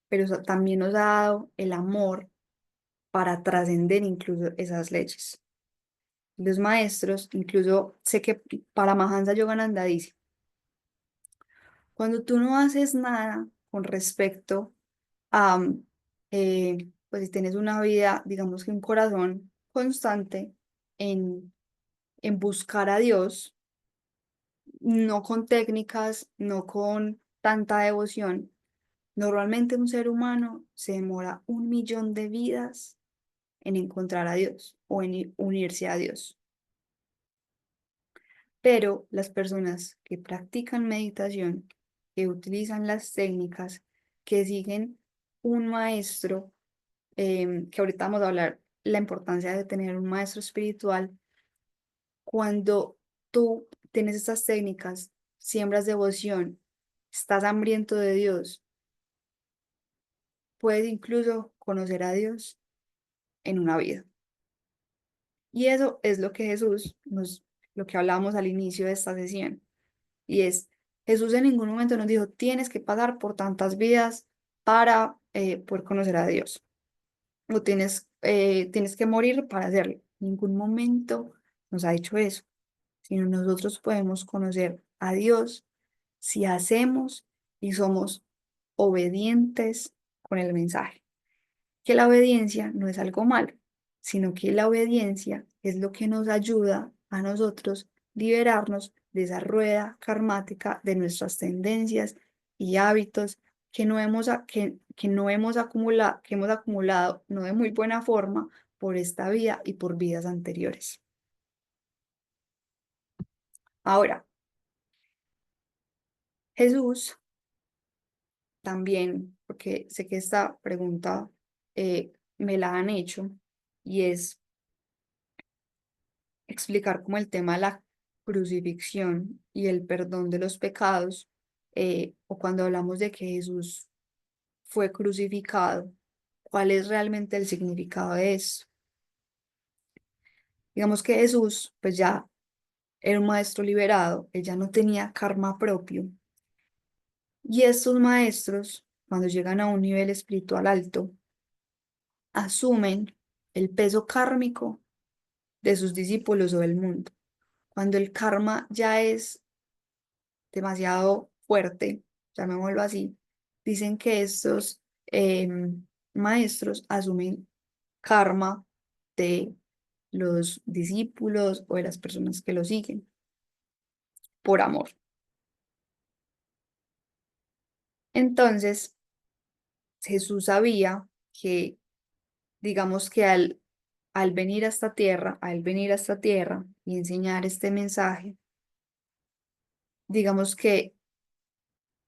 pero también nos ha dado el amor para trascender incluso esas leyes. Los maestros, incluso sé que Paramahansa Yogananda dice, cuando tú no haces nada con respecto a, pues si tienes una vida, digamos que un corazón constante en, en buscar a Dios, no con técnicas, no con tanta devoción. Normalmente un ser humano se demora 1 millón de vidas en encontrar a Dios o en unirse a Dios. Pero las personas que practican meditación, que utilizan las técnicas, que siguen un maestro, que ahorita vamos a hablar la importancia de tener un maestro espiritual, cuando tú tienes estas técnicas, siembras devoción, estás hambriento de Dios, puedes incluso conocer a Dios en una vida. Y eso es lo que lo que hablamos al inicio de esta sesión. Y es, Jesús en ningún momento nos dijo, tienes que pasar por tantas vidas para poder conocer a Dios. O tienes que morir para hacerlo. En ningún momento nos ha dicho eso, sino nosotros podemos conocer a Dios si hacemos y somos obedientes con el mensaje. Que la obediencia no es algo malo, sino que la obediencia es lo que nos ayuda a nosotros liberarnos de esa rueda karmática de nuestras tendencias y hábitos que no hemos acumulado, que hemos acumulado no de muy buena forma por esta vida y por vidas anteriores. Ahora, Jesús también, porque sé que esta pregunta me la han hecho, y es explicar como el tema de la crucifixión y el perdón de los pecados, o cuando hablamos de que Jesús fue crucificado, ¿cuál es realmente el significado de eso? Digamos que Jesús, pues ya era un maestro liberado, él ya no tenía karma propio, y estos maestros, cuando llegan a un nivel espiritual alto, asumen el peso kármico de sus discípulos o del mundo. Cuando el karma ya es demasiado fuerte, llamémoslo así, dicen que estos maestros asumen karma de los discípulos o de las personas que lo siguen por amor. Entonces, Jesús sabía que, digamos que al venir a esta tierra, al venir a esta tierra y enseñar este mensaje, digamos que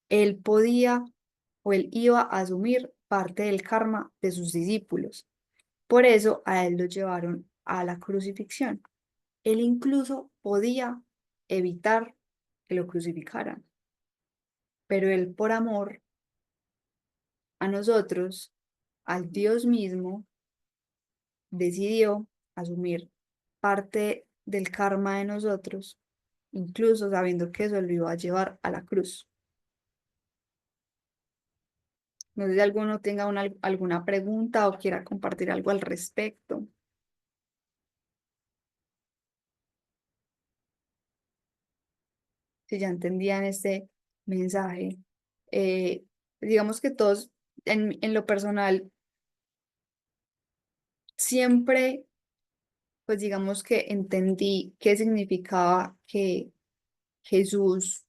él podía o él iba a asumir parte del karma de sus discípulos. Por eso a él lo llevaron a la crucifixión. Él incluso podía evitar que lo crucificaran, pero él por amor a nosotros, al Dios mismo, decidió asumir parte del karma de nosotros, incluso sabiendo que eso lo iba a llevar a la cruz. No sé si alguno tenga alguna pregunta o quiera compartir algo al respecto. Si ya entendían este mensaje. Eh, digamos que todos, en lo personal, siempre, pues digamos que entendí qué significaba que Jesús,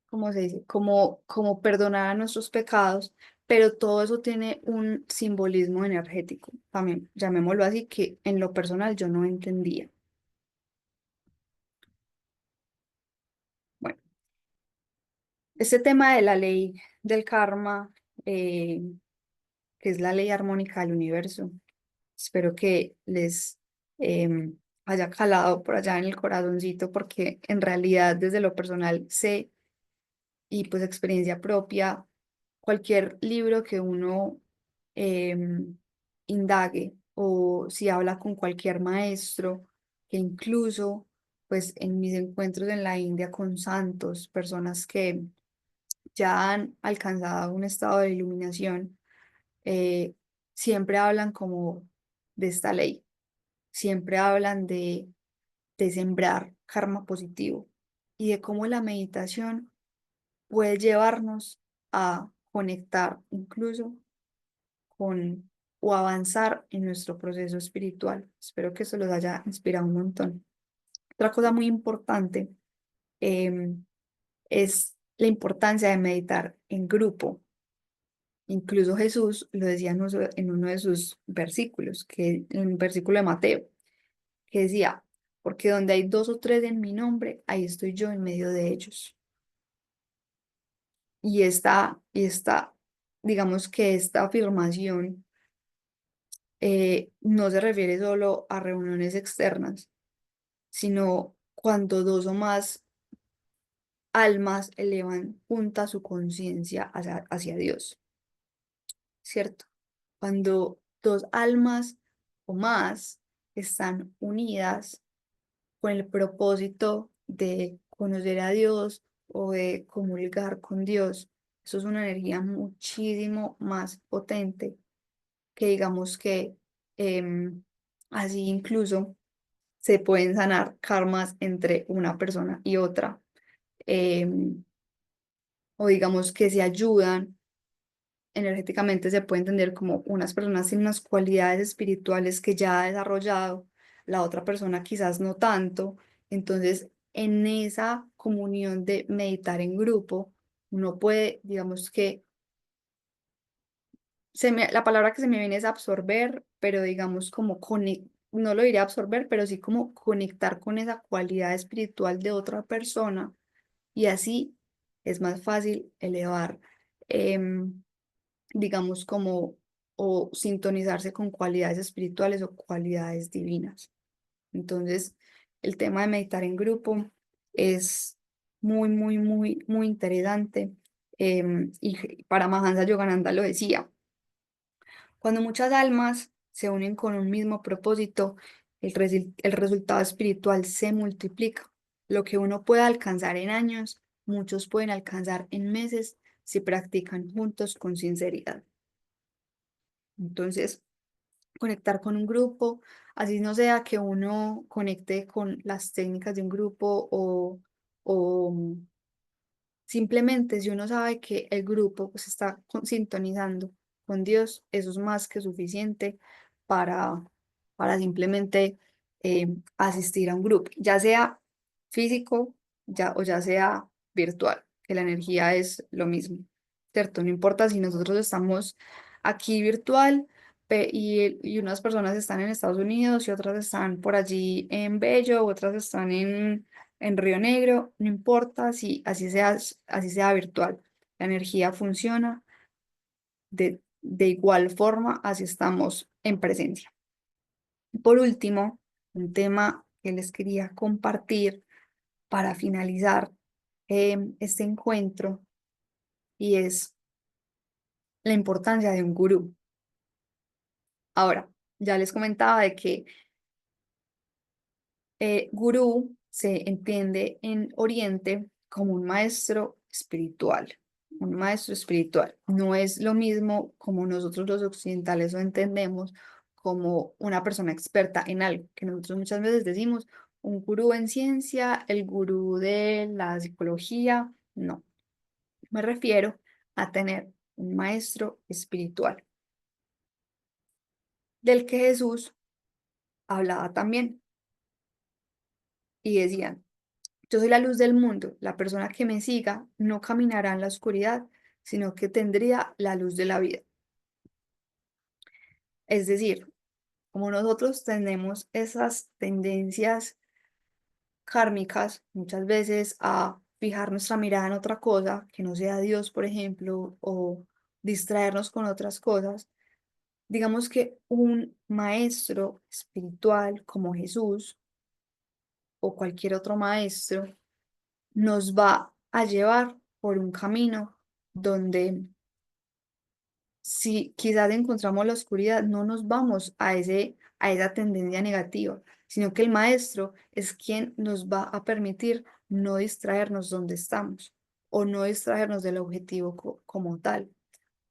¿cómo se dice? Como perdonar nuestros pecados, pero todo eso tiene un simbolismo energético, también, llamémoslo así, que en lo personal yo no entendía. Bueno, este tema de la ley del karma, eh, que es la ley armónica del universo, espero que les haya calado por allá en el corazoncito, porque en realidad desde lo personal sé, y pues experiencia propia, cualquier libro que uno indague, o si habla con cualquier maestro, que incluso pues en mis encuentros en la India con santos, personas que ya han alcanzado un estado de iluminación, eh, siempre hablan como de esta ley, siempre hablan de sembrar karma positivo y de cómo la meditación puede llevarnos a conectar incluso con o avanzar en nuestro proceso espiritual. Espero que eso los haya inspirado un montón. Otra cosa muy importante es la importancia de meditar en grupo. Incluso Jesús lo decía en uno de sus versículos, en un versículo de Mateo, que decía, porque donde hay dos o tres en mi nombre, ahí estoy yo en medio de ellos. Y digamos que esta afirmación no se refiere solo a reuniones externas, sino cuando dos o más almas elevan juntas su conciencia hacia Dios, ¿cierto? Cuando dos almas o más están unidas con el propósito de conocer a Dios o de comulgar con Dios, eso es una energía muchísimo más potente que digamos que así incluso se pueden sanar karmas entre una persona y otra, em, o digamos que se ayudan energéticamente. Se puede entender como unas personas tienen unas cualidades espirituales que ya ha desarrollado, la otra persona quizás no tanto. Entonces, en esa comunión de meditar en grupo, uno puede, digamos que, la palabra que se me viene es absorber, pero digamos como no lo diría absorber, pero sí como conectar con esa cualidad espiritual de otra persona y así es más fácil elevar. em, digamos, como o sintonizarse con cualidades espirituales o cualidades divinas. Entonces, el tema de meditar en grupo es muy, muy, muy, muy interesante. Y Paramahansa Yogananda lo decía, cuando muchas almas se unen con un mismo propósito, el resultado espiritual se multiplica. Lo que uno puede alcanzar en años, muchos pueden alcanzar en meses si practican juntos con sinceridad. Entonces, conectar con un grupo, así no sea que uno conecte con las técnicas de un grupo o simplemente si uno sabe que el grupo se está sintonizando con Dios, eso es más que suficiente para, para simplemente asistir a un grupo, ya sea físico o ya sea virtual, que la energía es lo mismo, ¿cierto? No importa si nosotros estamos aquí virtual y unas personas están en Estados Unidos y otras están por allí en Bello, otras están en Río Negro, no importa si así sea virtual, la energía funciona de igual forma, así estamos en presencia. Por último, un tema que les quería compartir para finalizar este encuentro y es la importancia de un gurú. Ahora, ya les comentaba de que gurú se entiende en Oriente como un maestro espiritual. Un maestro espiritual no es lo mismo como nosotros los occidentales lo entendemos como una persona experta en algo, que nosotros muchas veces decimos un gurú en ciencia, el gurú de la psicología. No, me refiero a tener un maestro espiritual, del que Jesús hablaba también y decían: yo soy la luz del mundo. La persona que me siga no caminará en la oscuridad, sino que tendría la luz de la vida. Es decir, como nosotros tenemos esas tendencias kármicas muchas veces a fijar nuestra mirada en otra cosa, que no sea Dios, por ejemplo, o distraernos con otras cosas, digamos que un maestro espiritual como Jesús o cualquier otro maestro nos va a llevar por un camino donde si quizás encontramos la oscuridad, no nos vamos a esa tendencia negativa, sino que el maestro es quien nos va a permitir no distraernos donde estamos o no distraernos del objetivo como tal.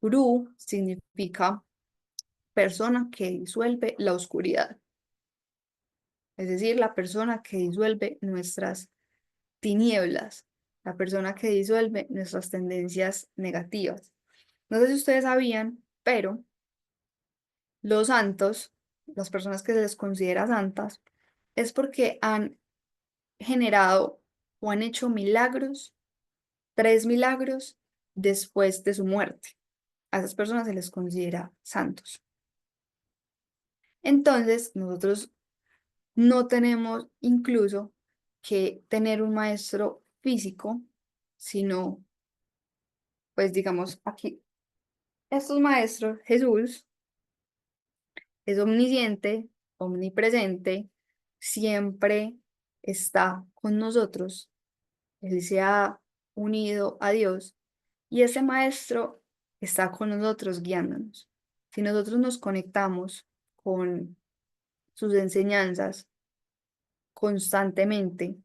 Gurú significa persona que disuelve la oscuridad, es decir, la persona que disuelve nuestras tinieblas, la persona que disuelve nuestras tendencias negativas. No sé si ustedes sabían, pero Los santos, las personas que se les considera santas, es porque han generado o han hecho milagros, 3 milagros después de su muerte. A esas personas se les considera santos. Entonces, nosotros no tenemos incluso que tener un maestro físico, sino, pues digamos, aquí, estos maestros, Jesús, es omnisciente, omnipresente, siempre está con nosotros. Él se ha unido a Dios y ese maestro está con nosotros guiándonos. Si nosotros nos conectamos con sus enseñanzas constantemente,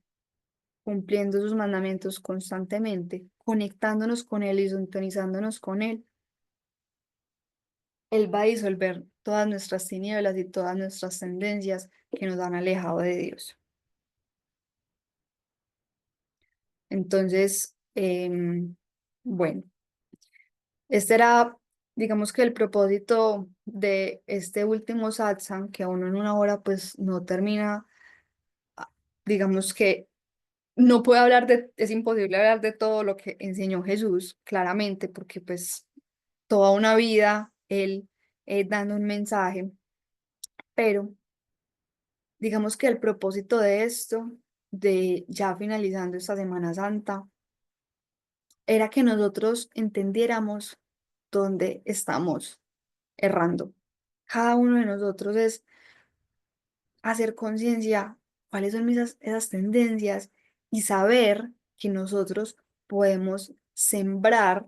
cumpliendo sus mandamientos constantemente, conectándonos con Él y sintonizándonos con Él, Él va a disolver todas nuestras tinieblas y todas nuestras tendencias que nos han alejado de Dios. Entonces, bueno, este era, digamos que el propósito de este último satsang, que aún en una hora pues no termina, digamos que no puedo hablar es imposible hablar de todo lo que enseñó Jesús, claramente, porque pues toda una vida él dando un mensaje, pero digamos que el propósito de esto, de ya finalizando esta Semana Santa, era que nosotros entendiéramos dónde estamos errando. Cada uno de nosotros es hacer conciencia cuáles son esas tendencias y saber que nosotros podemos sembrar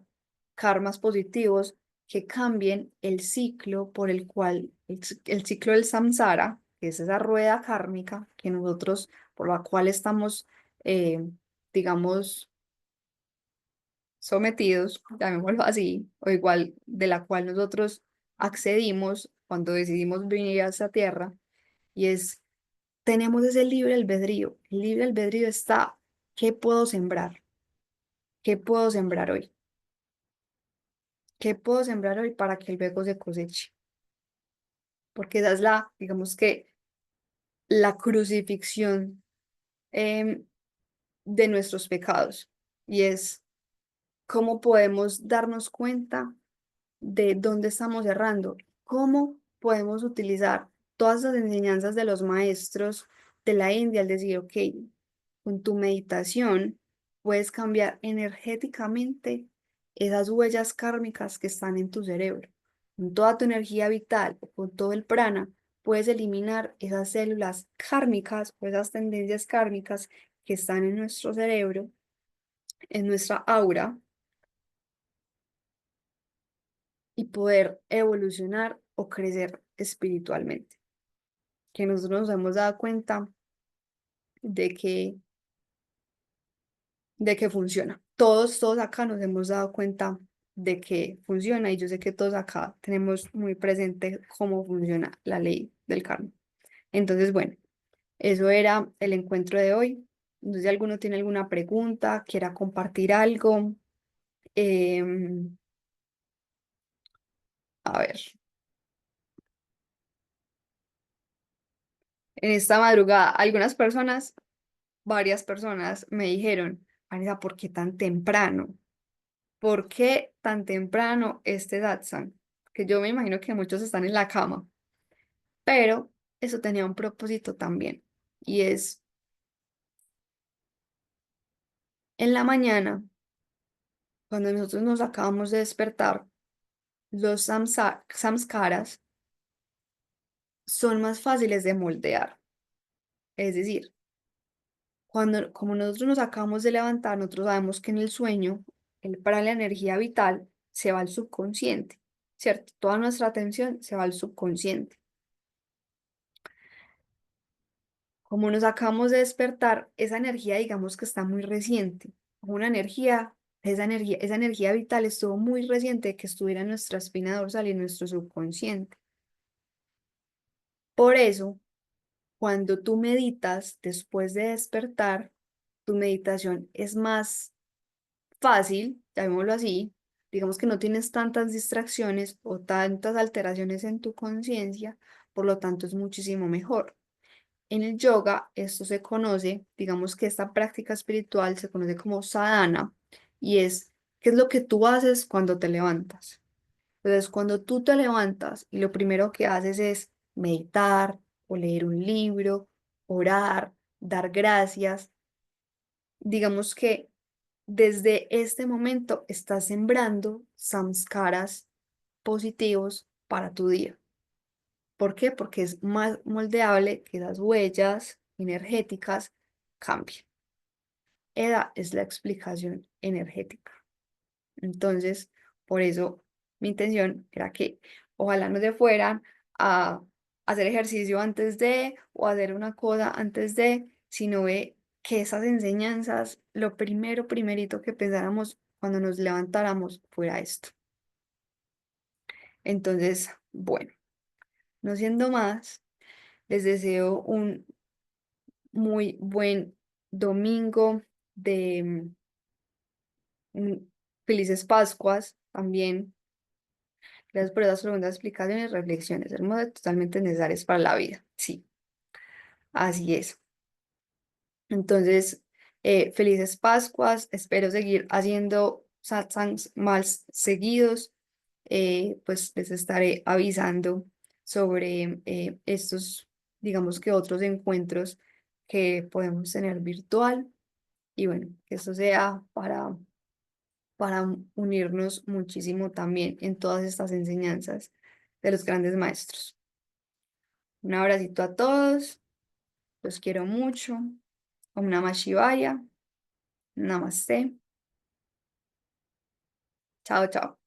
karmas positivos que cambien el ciclo por el cual, el ciclo del samsara, que es esa rueda kármica que nosotros, por la cual estamos, digamos, sometidos, llamémoslo así, o igual de la cual nosotros accedimos cuando decidimos venir a esta tierra, y es, tenemos ese libre albedrío. El libre albedrío está, ¿qué puedo sembrar? ¿Qué puedo sembrar hoy? ¿Qué puedo sembrar hoy para que luego se coseche? Porque esa es la, digamos que, la crucifixión em, de nuestros pecados, y es cómo podemos darnos cuenta de dónde estamos errando, cómo podemos utilizar todas las enseñanzas de los maestros de la India al decir, ok, con tu meditación puedes cambiar energéticamente esas huellas kármicas que están en tu cerebro. Con toda tu energía vital o con todo el prana, puedes eliminar esas células kármicas o esas tendencias kármicas que están en nuestro cerebro, en nuestra aura, y poder evolucionar o crecer espiritualmente. Que nosotros nos hemos dado cuenta de que, de que funciona. Todos acá nos hemos dado cuenta de que funciona, y yo sé que todos acá tenemos muy presente cómo funciona la ley del karma. Entonces, bueno, eso era el encuentro de hoy. No sé si alguno tiene alguna pregunta, quiera compartir algo. Em, a ver, en esta madrugada, algunas personas, varias personas me dijeron, Vanessa, ¿por qué tan temprano? ¿Por qué tan temprano este satsang? Que yo me imagino que muchos están en la cama, pero eso tenía un propósito también, y es en la mañana, cuando nosotros nos acabamos de despertar, los samskaras son más fáciles de moldear. Es decir, como nosotros nos acabamos de levantar, nosotros sabemos que en el sueño, para la energía vital, se va al subconsciente, ¿cierto? Toda nuestra atención se va al subconsciente. Como nos acabamos de despertar, esa energía, digamos que está muy reciente. Una energía, esa energía vital estuvo muy reciente que estuviera en nuestra espina dorsal y en nuestro subconsciente. Por eso, cuando tú meditas después de despertar, tu meditación es más fácil, llamémoslo así, digamos que no tienes tantas distracciones o tantas alteraciones en tu conciencia, por lo tanto es muchísimo mejor. En el yoga, esto se conoce, digamos que esta práctica espiritual se conoce como sadhana y es, ¿qué es lo que tú haces cuando te levantas? Entonces, cuando tú te levantas y lo primero que haces es meditar o leer un libro, orar, dar gracias, digamos que desde este momento estás sembrando samskaras positivos para tu día. ¿Por qué? Porque es más moldeable que las huellas energéticas cambien. Esa es la explicación energética. Entonces, por eso mi intención era que ojalá no se fueran a hacer ejercicio antes de o a hacer una cosa antes de, sino ve que esas enseñanzas, lo primerito que pensáramos cuando nos levantáramos fuera esto. Entonces, bueno, no siendo más, les deseo un muy buen domingo de felices Pascuas también. Gracias por esas preguntas, explicaciones, reflexiones hermosas, totalmente necesarias para la vida. Sí, así es. Entonces, felices Pascuas. Espero seguir haciendo satsangs más seguidos. Pues les estaré avisando sobre estos, digamos que otros encuentros que podemos tener virtual. Y bueno, que esto sea para unirnos muchísimo también en todas estas enseñanzas de los grandes maestros. Un abracito a todos, los quiero mucho. Om Namah Shivaya, Namaste. Chao, chao.